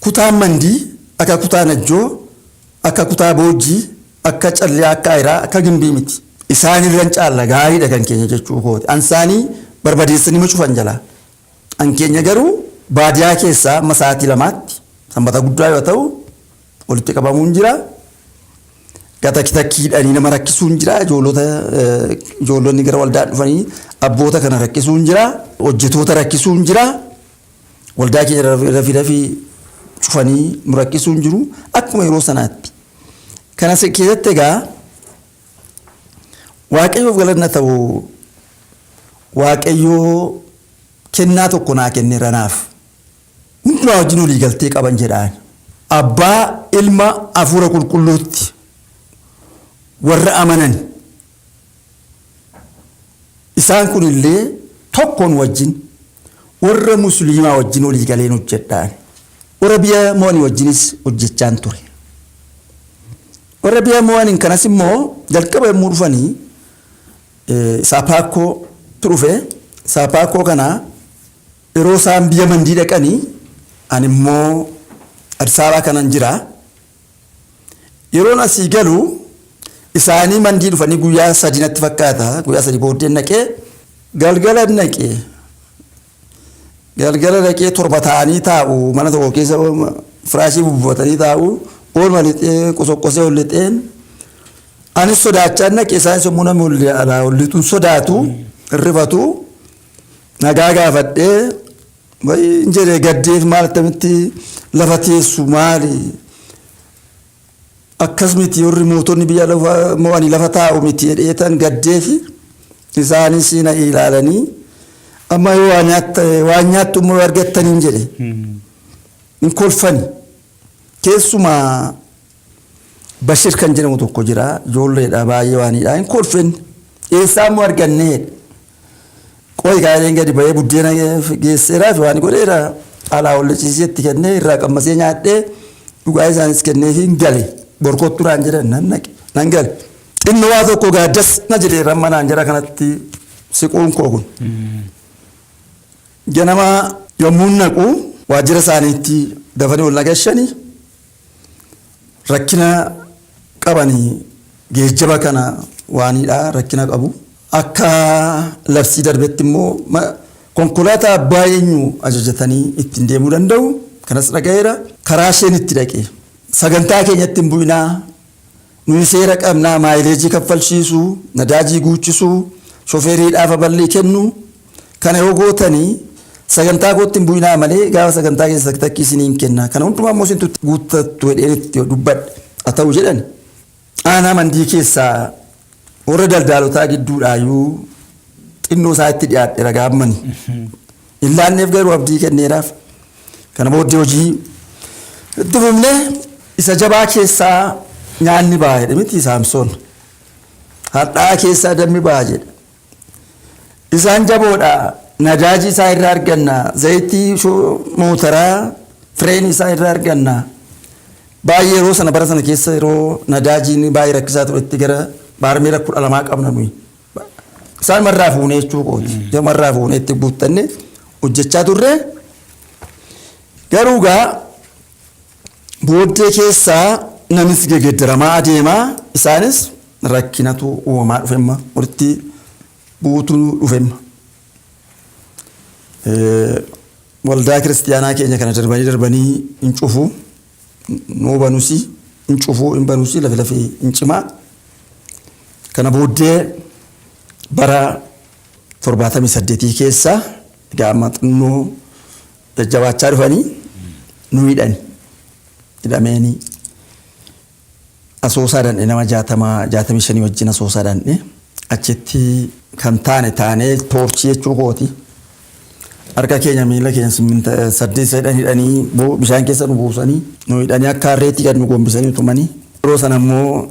S3: Kutaan Mandii akka kutaa Najjoo, akka kutaa Boojjii, akka Callee, akka Ayiraa, akka Gimbii miti. Isaan irraan caalla gaariidha kan keenya jechuu kooti. Ansaanii barbadeessanii cufan jala. An keenya garuu baadiyyaa keessaa amma sa'aatii 2tti sanbata guddaa yoo ta'u walitti qabamuun jira. Takkiidhaanii nama rakkisuun jira. Ijoollonni gara waldaa dhufanii abboota kana rakkisuun jira. Hojjetoota rakkisuun jira. Waldaa keenya rafii cufanii nu rakkisuun jiru. Akkuma yeroo sanaatti. Kana keessatti egaa Waaqayyoof galanna ta'u Waaqayyoo kennaa tokko naa kenneera naaf. Hundumaa wajjin walii galtee qaban jedhaan. Abbaa, Ilma, Hafuura Qulqulluutti warra amanan isaan kun illee tokkoon wajjin warra musliimaa wajjin walii galeen hojjedhaan. Warra biyya mo'anii wajjinis hojjechaan ture. Warra biyya mo'aniin kanas immoo jalqaba yommuu dhufanii Saapaakoo dhufe. Saapaakoo kana yeroo isaan biyya Mandii dhaqanii ani immoo Addis Ababaa kanan jira. Yeroon asii galu isaanii Mandii dhufanii guyyaa 3 natti fakkaata. Guyyaa 3 booddee naqee galgala naqee 7 ta'anii taa'u. Mana tokko keessa firaashii bubbufatanii taa'u. Oolma lixee qosoqqosee ol lixeen anis sodaachaa naqee isaan sammuu namni ol lixuun sodaatu rifatu. Nagaa gaafadhee hin jedhee gaddeef maal akkamitti lafa teessu maali akkas miti warri mootonni biyya mo'anii lafa taa'u miti jedheetan gaddeefi isaanis na ilaalanii amma yoo waan nyaattu immoo argattanii hin jedhe hin kolfani. Keessumaa Bashir kan jedhamu tokko jira ijoolleedha baay'ee waanidha hin kolfenni eessaa immoo arganneedha. Qoy gaa'eleen gadi ba'ee buddeena geesseeraa fi waan godheera alaa ol ciiseetti kennee irraa qammasee nyaadhee dhugaa isaanis kennee fi hin gale borkotturaan jedhan nan gale. Xinno waa tokko gaaddas na jedheera manaan jara kanatti siquun koo kun. Ganama yommuu naqu waajjira isaaniitti dafanii ol nagashanii rakkina qabanii geejjiba kana waanidha rakkina qabu. Akka labsii darbetti immoo konkolaataa abbaa eenyu ajajatanii ittiin deemuu danda'u. Kanas dhaga'eera. Karaa isheen itti dhaqee sagantaa keenyatti hin bu'inaa nuyi seera qabnaa maayileejii kaffalchiisuu nadaajii guuchisuu shofeeriidhaaf bal'ii kennuu kana yoo gootanii sagantaa kootti hin bu'inaa malee gaafa sagantaa keessa takki isiniin kenna. Kana hundumaa immoo isin guuttattu jedheen itti dubbadha. Haa ta'u jedhani. Aanaa Mandii keessaa warra daldalotaa gidduudhaayyuu xinnoo isaa itti dhiyaadhe ragaammani. Illaanneef garuu abdii kenneeraaf. Kana booddee hojii itti fufnee isa jabaa keessaa nyaanni ba'a jedhe miti Saamsoon. Hadhaa keessaa dammi ba'a jedha. Isaan jaboodha. Nadaajii isaa irraa arganna. Zayitii mootaraa fireen isaa irraa arganna. baay'ee yeroo sana bara sana keessa yeroo nadaajiin baay'ee rakkisaa turetti gara baarmeela 12 qabna nuyi. Isaan marraa fuunee jechuu kooti. Yoo marraa fuunee itti guuttanne hojjechaa turre garuu gaa booddee keessaa namis gegeddaramaa adeemaa isaanis rakkinatu uumamaa dhufemma walitti buutuu dhufemma. Waldaa kiristiyaanaa keenya kana darbanii hin cufu nuu banusi hin cufu hin banusi lafee hin cimaa. Kana booddee bara 78 keessa gaama xinnoo jajjabaachaa dhufanii nu hidhameenii asoosaa dandhe nama 65 wajjin asoosaa dandhe achitti kan taane toorchii jechuu kooti. Harka keenya miila keenya 8 hidhanii bishaan keessa nu buusanii nu hidhanii akka harreetti gad nu gombisanii tumanii. Yeroo sana immoo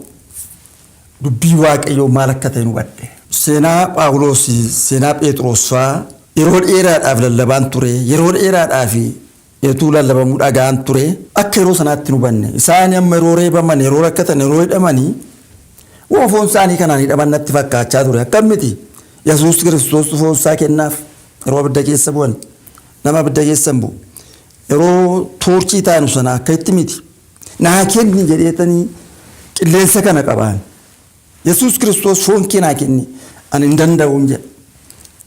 S3: dubbii waaqayyoo maal akka ta'e nu badhe. Seenaa Phaawulos seenaa Phexros fa'aa yeroo dheeraadhaaf lallabaan ture yeroo dheeraadhaaf yetuu lallabamuu dhagaan ture akka yeroo sanaatti nu banne isaan amma yeroo reebaman yeroo rakkatan yeroo hidhamanii foon isaanii kanaan hidhaman natti fakkaachaa ture akkamitti Yesuus Kiristoos foon isaa kennaaf yeroo abidda keessa bu'an nama abidda keessa bu'u yeroo toorchii taanu sana akka itti miti naa kenni jedheetanii qilleensa kana qaban Yesuus Kiristoos foon kee naa kenni ani hin danda'uun jedha.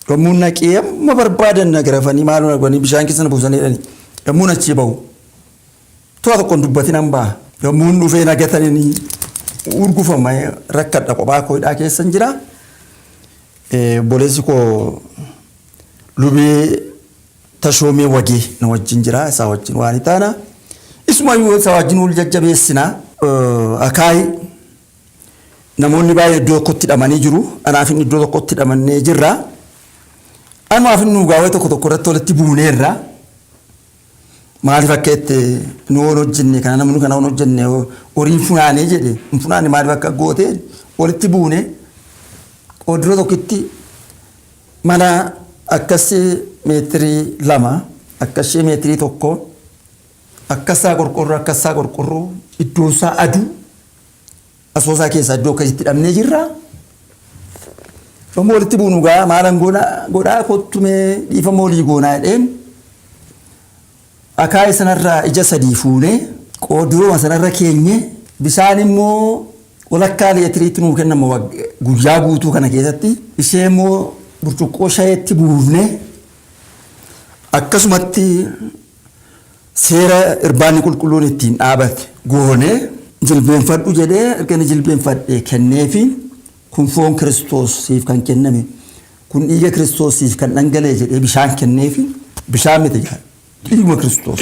S3: Yommuu naqee amma barbaadan nagarafanii maaloo naganii bishaan keessa buusanii jedhanii yommuu achii bahu to'a tokkoon dubbatiin an ba'a yommuu dhufee nagatanii urgufama rakkadha kophaa koodhaa keessa jira. Boleessi koo lubee tashoomee wagee na wajjin jira isaa wajjin waan taana isumayyuu isaa wajjin wal jajjabeessina akaayii. Namoonni baay'ee iddoo tokkotti hidhamanii jiru. Anaaf inni iddoo tokkotti hidhamannee jirra. Anaaf inni dhugaawee tokko irratti walitti buuneerra. Maaliif akka itti nu hojjenne kana namni kana hojjenne horii funaanee jedhe hin funaanne maaliif akka gootee walitti buune iddoo tokkotti mana akkasii meetirii 2 akkasii meetirii 1 akkasaa qorqorroo iddoo isaa aduu. Asoosaa keessa iddoo akkasitti hidhamnee jirra. Yommuu walitti buunu gaa maalan godhaa kottumee dhiifama olii goonaa jedheen akaayii sanarraa ija 3 fuunee qooduroo sanarra keenye bishaan immoo walakkaa leetiriitti nuu kennamu guyyaa guutuu kana keessatti ishee immoo burcuqqoo shayeetti buufne akkasumatti seera irbaanni qulqulluun ittiin dhaabate goone. Jilbeenfadhu jedhee ergani jilbeenfadhee kenneefi kun foon Kiristoos siif kan kenname kun dhiiga Kiristoos siif kan dhangalee jedhee bishaan kenneefi bishaan miti dhiiguma Kiristoos.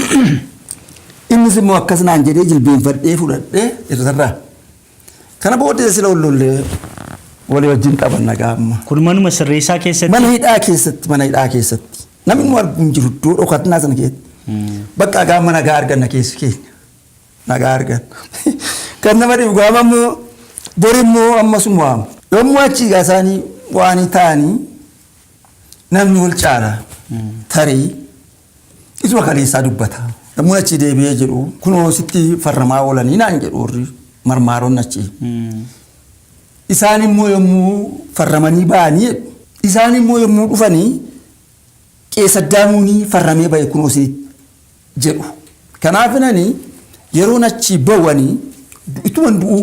S3: Innis immoo akkasnaan jedhee jilbeenfadhee fudhadhee irrarraa. Kana booddee sila ollollee walii wajjin taphanna gaamma.
S2: Kun manuma sirreessaa keessatti?
S3: Mana hidhaa keessatti. Namni nu arguu hin jiru iddoo dhokatnaa sana keessatti. Bakka gaamma nagaa arganna keessi keenya. Nagaa argan. Kan nama dhibu gaama immoo bori immoo ammasuma waamu. Yommuu achi isaanii waan ta'anii namni wal caala tarii isuma kaleessaa dubbata. Yommuu achi deebi'ee jedhu kunoo sitti farramaa oolanii naan jedhu warri marmaaroonni achi. Isaan immoo yommuu farramanii ba'anii isaan immoo yommuu dhufanii qeessa daamuunii farramee ba'e kunoo si jedhu. Kanaaf nani yeroo nachi bawanii ituma du'u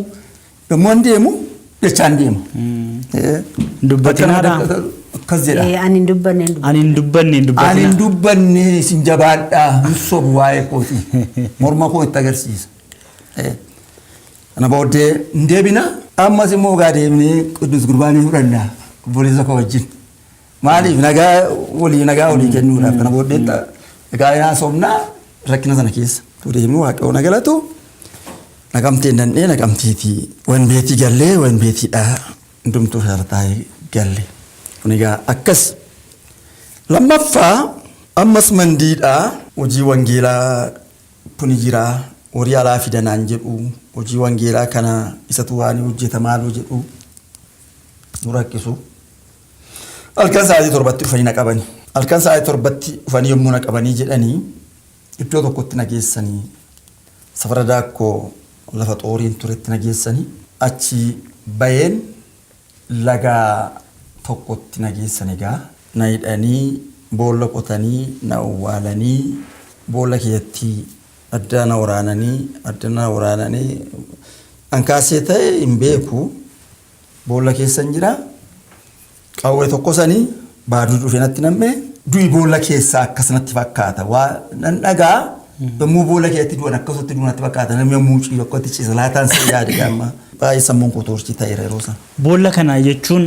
S3: yommuu deemu jechaan deema.
S2: Dubbatinaadha.
S3: Akkas jedha.
S4: Ani hin
S3: dubbanne isin jabaadhaa hin sobu waa'ee kooti. Morma koo itti agarsiisa. Kana booddee hin deebina. Ammas immoo gaa deemnee Qudus Gurbaanii fudhanna obboleessa koo wajjin. Maaliif nagaa walii kennuudhaaf kana booddee egaa yaa somnaa rakkina sana keessa. Deemnu waaqayoo nagalatu nagamtee dandhee nagamteetii wan beetii gallee wan beetiidhaa hundumtuu sarataa'ee galle. Kun egaa akkas lammaffaa ammas mandiidhaa hojii wangeelaa kun jiraa horii alaa fidanaan jedhu hojii wangeelaa kana isatu waan hojjeta maaloo jedhu nu rakkisu. Halkan sa'aatii 7 dhufanii na qabanii. Halkan sa'aatii 7 dhufanii yommuu na qabanii jedhanii iddoo tokkotti na geessanii safara daakkoo lafa xooriin turetti nageessanii achi bayeen laga tokkotti nageessan egaa na hidhanii boolla qotanii na awwaalanii boolla keessatti adda na waraananii ankaasee ta'e hin beeku boolla keessan jira qawwee tokkosanii baaduu dhufee natti nammee du'i boolla keessaa akkasumatti fakkaata waa nan dhagaa yommuu boolla keessatti du'an akkasumatti du'anatti fakkaata namni yommuu ciisu akkatti ciisa laataan si yaade amma baay'ee sammuun koo toorchi ta'eera yeroo sana.
S2: Boolla kana jechuun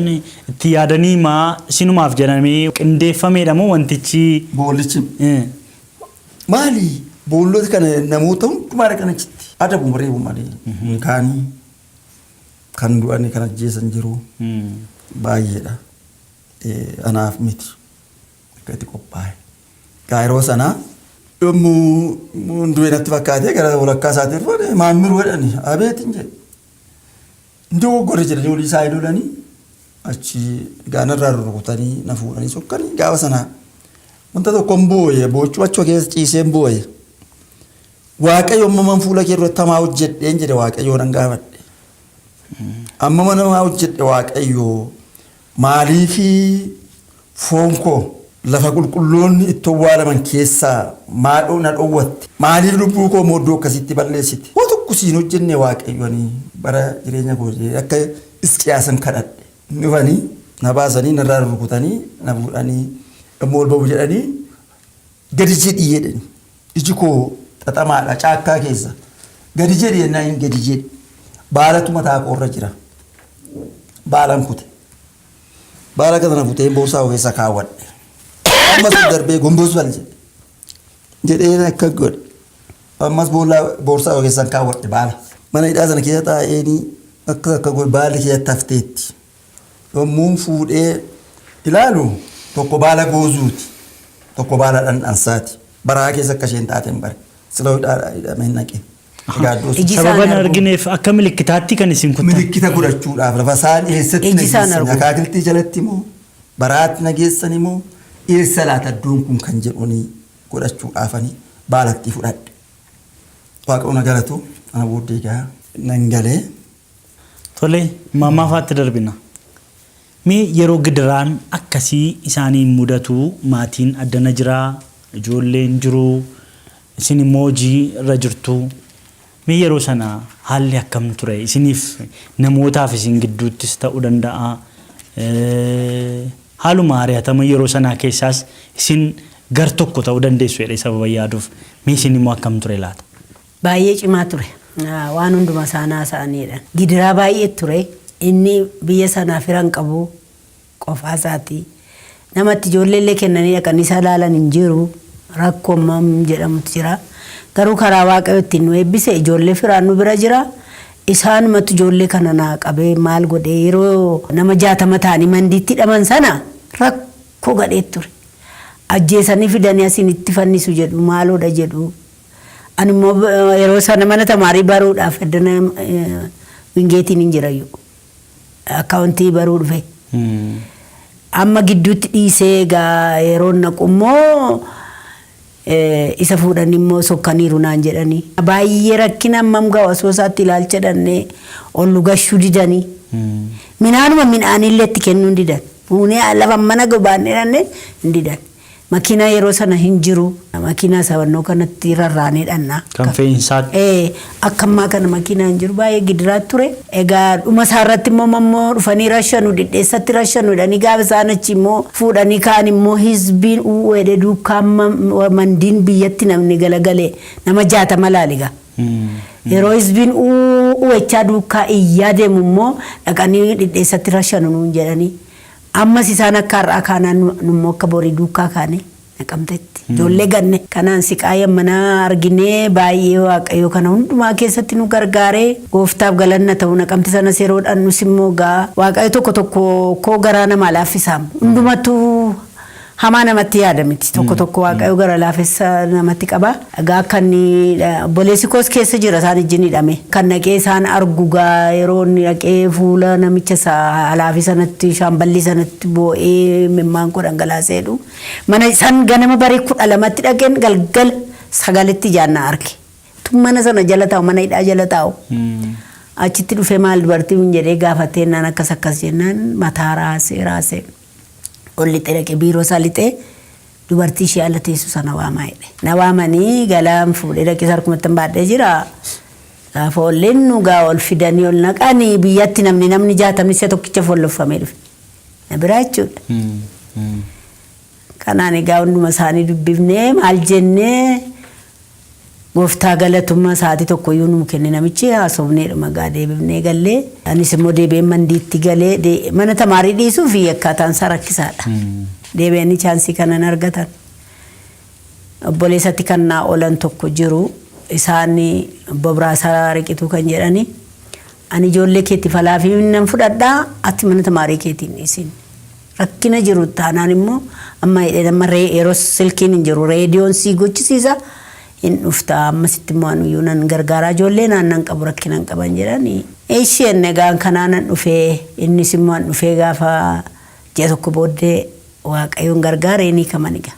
S2: itti yaadanii maa sinumaaf jedhamee qindeeffameedha moo wantichi
S3: boollichi maali boollota kana namoota hundumaa dhaqan achitti adabu mareebu malee kaanii kan du'anii kan ajjeesan jiru baay'eedha anaaf miti akka itti qophaa'e yeroo sanaa yommuu du'e natti fakkaatee gara walakkaa isaatii dhufanii maammiru jedhani abeetiin jedhe ndoo gore jedhanii olii isaa idolanii achi gaanarraa rurrukutanii na fuudhanii sokkanii gaafa sanaa wanta tokkoon boo'e boochuu achuma keessa ciiseen boo'e waaqayyo ammaman fuula kee irratti hamaa hojjedheen jedhe waaqayyo nan gaafadhe amma mana hamaa hojjedhe waaqayyo maaliifi foon koo lafa qulqulloonni itti awwaalaman keessaa maadhoo na dhoowwatte maaliif lubbuu koo mooddoo akkasitti balleessite waa tokko siin hojjenne waaqayyooni bara jireenya koo akka Hisqiyaasin kadhadhe dhufanii na baasanii narraa rukutanii na fuudhanii immoo ol ba'u jedhanii gadi jedhii jedhani iji koo xaxamaadha caakkaa keessa gadi jedhi yennaa hin gadi jedhi baalatu mataa koorra jira baalan kute baala kana na futee boorsaa keessa kaawwadhe ammas darbee gomboos bal jedhee akka godhe ammas boorsaa keessa kaawwadhe baala mana hidhaa sana keessa taa'eenii akka godhe baalli keessatti hafteetti yommuu fuudhee ilaalu tokko baala goozuuti tokko baala dhandhansaati baraa keessa akka isheen taateen bare sila hidhameen naqe
S2: sababan argineef akka milikkitaatti kan isin kutan
S3: milikkita godhachuudhaaf lafa isaan eessatti nageessan akaakiltii jalatti moo baraatti nageessan moo eessa laata iddoon kun kan jedhuni godhachuudhaafanii baalatti fudhadhe waaqayyo na galatu ana booddee gaa nan galee
S2: tole mammaafaatti darbina mee yeroo gidiraan akkasii isaaniin mudatu maatiin addana jiraa ijoolleen jiru isin immoo hojii irra jirtu mee yeroo sana haalli akkam ture isiniif namootaaf isin gidduuttis ta'uu danda'a haaluma ari'atama yeroo sanaa keessaas isin gar tokko ta'uu dandeessu jedhee sababa yaaduuf mee isin immoo akkam ture laata
S4: baay'ee cimaa ture waan hunduma saanaa isaaniidha gidiraa baay'ee ture inni biyya sanaa firan qabu qofaa isaati namatti ijoolleellee kennanii dhaqanii isa ilaalan hin jiru rakkoomam jedhamutu jira garuu karaa waaqayyo ittiin nu eebbise ijoollee firaan nu bira jira isaanumatu ijoollee kana naa qabee maal godhee yeroo nama 60 ta'anii mandiitti hidhaman sana rakkoo gadhee ture ajjeesanii fidanii asiin itti fannisu jedhu maaloodha jedhu ani immoo yeroo sana mana tamaarii baruudhaaf addana wingeetiin hin jirayyuu akkaawuntii baruu dhufe amma gidduutti dhiisee gaa yeroo naqu immoo isa fuudhanii immoo sokkaniiru naan jedhanii baay'ee rakkina ammam ga'a osoo isaatti ilaalcha dhannee ol gashuu didanii minaanuma minaanillee itti kennuu didan fuunee lafa mana gobaannee dhannee hin didan makiinaa yeroo sana hin jiru makiinaa sabannoo kanatti rarraanee dhannaa
S2: kan fe'insaatti
S4: akkammaa kana makiinaa hin jiru baay'ee gidiraa ture egaa dhuma isaarratti immoo dhufanii rashanu dhidheessatti rashanu jedhanii gaafa isaan achi immoo fuudhanii kaan immoo hizbiin uwwedhe duukaa mandiin biyyatti namni galagalee nama 60 laaliga yeroo hizbiin uwwechaa duukaa iyyaa deemu immoo dhaqanii dhidheessatti rashanu nuun jedhanii ammas isaan akka har'aa kaanaan nummoo akka borii duukaa kaane naqamtetti ijoollee ganne kanaan siqaayya mana arginee baay'ee waaqayyo kana hundumaa keessatti nu gargaaree gooftaaf galanna ta'u naqamte sanas yeroodhaan nus immoo gaa waaqayyo tokko tokko koo garaa namaa laaffisaam hundumattuu hamaa namatti yaada miti tokko tokko waaqayyo gara laafessa namatti qaba egaa kan boleessi koos keessa jira isaan ijjiin hidhame kan naqee isaan argu gaa yeroo inni naqee fuula namicha halaafi sanatti shaamballi sanatti boo'ee mimmaan koo dhangalaaseedhu mana isaan ganama barii 12tti dhaqeen galgala 9tti jaannaa arge mana sana jala taa'u mana hidhaa jala taa'u. Achitti dhufee maal dubartiin jedhee gaafatee naan akkas jennaan mataa raasee ol lixee dhaqee biiroo isaa lixee dubartii ishee ala teessu sana waamaa jedhe. Na waamanii galaan fuudhee dhaqee sarkumatti baadhee jira. Gaafa olleen nugaa ol fidanii ol naqanii biyyatti namni 60 isa tokkicha folloffamee dhufe. Na biraa jechuudha. Kanaan egaa hunduma isaanii dubbifnee maal jennee gooftaa galatummaa sa'aatii tokkoyyuu nu kenne namichi haasofneedhuma gaa deebifnee gallee. Anis immoo deebi'een mandiitti galee mana tamaarii dhiisuu fi akkaataan isaa rakkisaadha. Deebi'anii chaansii kanan argatan. Obboleessatti kan naa oolan tokko jiru. Isaan obbo Biraasaa Riqituu kan jedhani ani ijoollee keetti falaa fi nan fudhadhaa ati mana tamaarii keetiin dhiisin rakkina jiru taanaan immoo amma yeroo silkiin hin jiru reediyoon sii gochisiisa hin dhufta ammasitti immoo anuyyuu nan gargaaraa ijoollee naannan qabu rakkinan qaban jedhani isheen egaan kanaanan dhufee innis immoo an dhufee gaafa ji'a tokko booddee waaqayyoon gargaaree ni kamaniga.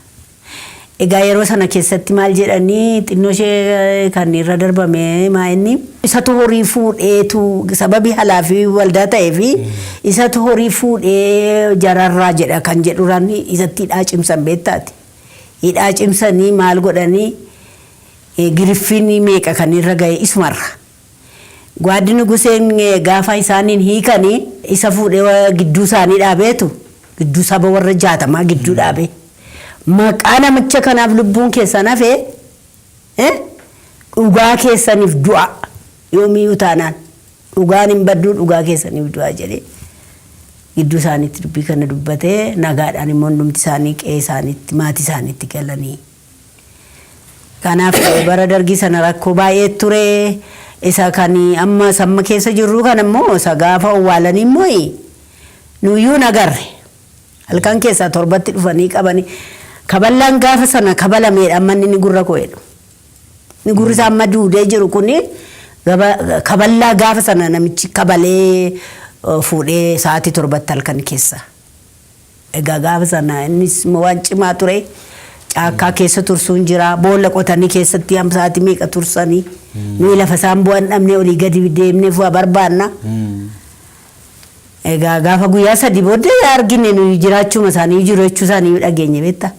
S4: Egaa yeroo sana keessatti maal jedhanii xinnoo ishee kan irra darbame maa'inni isatu horii fuudheetu sababii halaa fi waldaa ta'ee fi isatu horii fuudhee jararraa jedha kan jedhuran isatti hidhaa cimsan beektaati. Hidhaa cimsanii maal godhanii giriffiin meeqa kan irra ga'e isumarra. Gwaaddi Guseen gaafa isaaniin hiikanii isa fuudhee gidduu isaanii dhaabeetu gidduu saba warra 60 gidduu dhaabee. Maqaa namicha kanaaf lubbuun keessan hafee dhugaa keessaniif du'a yoomiyyuu taanaan dhugaan hin baddu dhugaa keessaniif du'a jedhee gidduu isaaniitti dubbii kana dubbatee nagaadhaan immoo hundumti isaanii qe'ee isaaniitti maatii isaaniitti galanii. Kanaaf bara dargii sana rakkoo baay'ee ture isa kan amma samma keessa jirru kan immoo isa gaafa awwaalanii immoo nuyyuu nagarre halkan keessaa torbatti dhufanii qabanii. Kaballaan gaafa sana kabalameedha manni ni gurra ko'edhu. Ni gurri isaa amma duudee jiru kuni kaballaa gaafa sana namichi kabalee fuudhee sa'aatii 7 halkan keessa. Egaa gaafa sana innis waan cimaa ture caakkaa keessa tursuun jira boolla qotanii keessatti sa'aatii meeqa tursanii nuyi lafa isaan bu'an dhabnee olii gadi deemnee fu'a barbaanna. Egaa gaafa guyyaa 3 booddee argine nuyi jiraachuma isaanii jiraachuu isaanii dhageenye beektaa.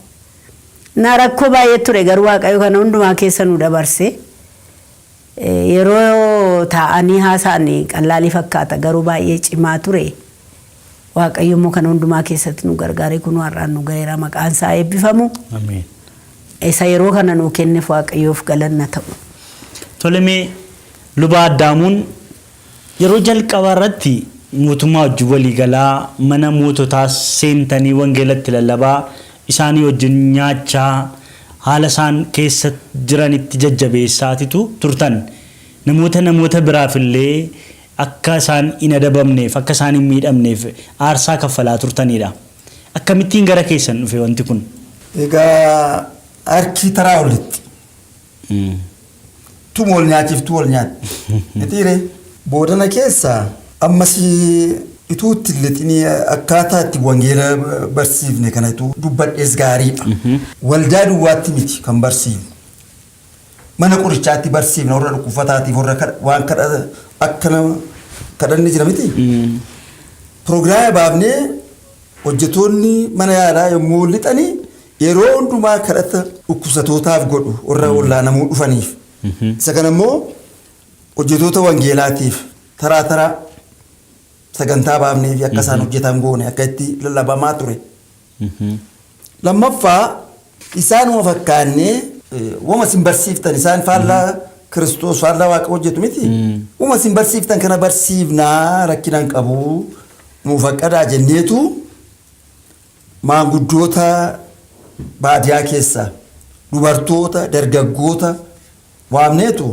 S4: Na rakkoo baay'ee ture garuu waaqayyo kana hundumaa keessa nu dabarse yeroo taa'anii haasa'anii qallaalii fakkaata garuu baay'ee cimaa ture waaqayyo immoo kana hundumaa keessatti nu gargaaree kun har'aan nu ga'eera maqaan isaa eebbifamu. Ameen. Isa yeroo kana nu kenneef waaqayyoof galanna ta'u.
S2: Tolemee luba Addaamuun yeroo jalqabaa irratti mootummaa wajjin waliigalaa mana moototaa seentanii wangeelatti lallabaa isaanii wajjin nyaachaa haala isaan keessa jiranitti jajjabeessaatitu turtan namoota biraafillee akka isaan hin adabamneef akka isaan hin miidhamneef aarsaa kaffalaa turtanidha. Akkamittiin gara keessan dhufe wanti kun?
S3: Egaa harki taraa olitti. Tumool nyaachiiftuu ol nyaatti. Itiire boodana keessa ammas ituutti lixinii akkaataa itti wangeela barsiifne kanatu dubbadhees gaariidha. Waldaa duwwaatti miti kan barsiifne. Mana qorichaatti barsiifne warra dhukkubsataatiif warra waan akkana kadhanni jira miti. Pirogiraama baafnee hojjetoonni mana yaalaa yommuu lixanii yeroo hundumaa kadhata dhukkubsatootaaf godhu warra wallaanamuu dhufaniif. Isa kana immoo hojjetoota wangeelaatiif taraa sagantaa baafnee fi akka isaan hojjetan goone akka itti lallabamaa ture. Lammaffaa isaanuma fakkaannee wama isin barsiiftan isaan faallaa Kiristoos faallaa Waaqa hojjetu miti. Wama isin barsiiftan kana barsiifnaa rakkinaan qabu nuuf akkadhaa jenneetu maanguddoota baadiyaa keessaa dubartoota dargaggoota waamneetu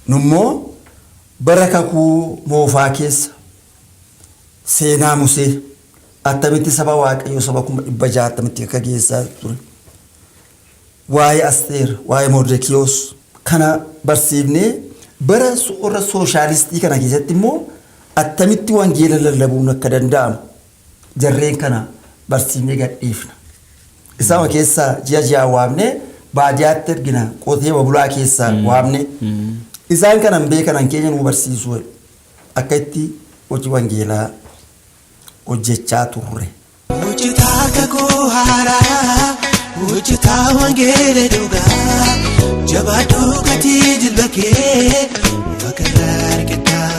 S3: nummoo bara kakuu moofaa keessa seenaa Musee attamitti saba Waaqayyoo saba 600 attamitti akka geessaa ture. Waa'ee Asteer, waa'ee Mordekiyoos kana barsiifnee bara warra sooshaalistii kana keessatti immoo attamitti wangeela lallabuun akka danda'amu jarreen kana barsiifnee gadhiifna. Isaan keessaa ji'a waamnee baadiyyaatti ergina qotee bulaa keessaa waamne isaan kanan beekanan keenya nu barsiisu akka itti hojii wangeelaa hojjechaa turre.
S1: Hojjetaa kakuu haaraa hojjetaa wangeela dhugaa jabaaduu gatii jilba kee bakka argataa.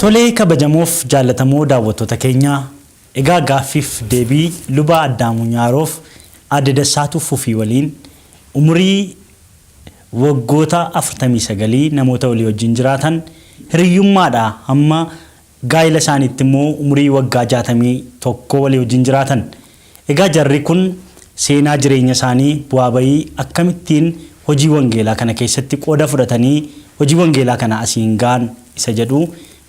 S2: Tolee kabajamoof jaallatamoo daawwattoota keenya egaa gaaffiif deebii luba Addaamuu Nyaaroof Aadde Dassaatu Fufii waliin umurii waggoota 49 namoota walii wajjin jiraatan hiriyyummaadha hamma gaa'ila isaaniitti immoo umurii waggaa 61 walii wajjin jiraatan. Egaa jarri kun seenaa jireenya isaanii bu'aa bayii akkamittiin hojii wangeelaa kana keessatti qooda fudhatanii hojii wangeelaa kana asiin gaan isa jedhu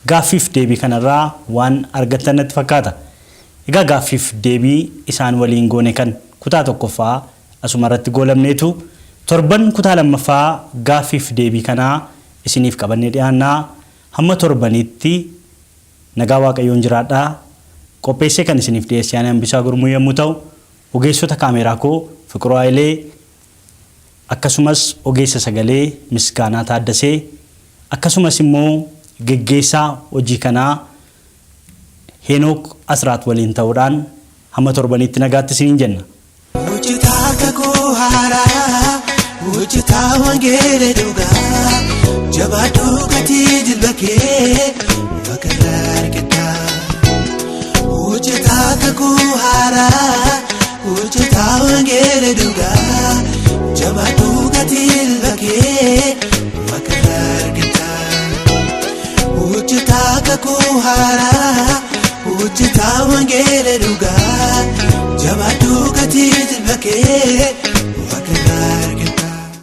S2: gaaffiif deebii kanarraa waan argatan natti fakkaata. Egaa gaaffiif deebii isaan waliin goone kan kutaa tokkoffaa asuma irratti goolabneetu torban kutaa lammaffaa gaaffiif deebii kanaa isiniif qabannee dhiyaannaa hamma torbanitti nagaa waaqayyoon jiraadhaa. Qopheessee kan isiniif dhiyeessee ani Hambisaa Gurmuu yommuu ta'u ogeessota kaameeraa koo Fiqiruu Hayilee akkasumas ogeessa sagalee Misgaanaa Taaddasee akkasumas immoo geggeessaa hojii kanaa Henook Asraat waliin ta'uudhaan hamma torbanitti nagaatti isiniin jenna.
S1: Hojjetaa kakuu haaraa hojjetaa wangeela dhugaa jabaaduu gatii jilba kee bakka argataa. Hojjetaa kakuu haaraa hojjetaa wangeela dhugaa jabaaduu gatii jilba kee bakka argataa. Hojjetaa kakuu haaraa hojjetaa wangeela dhugaa jabaaduu gatii jilba kee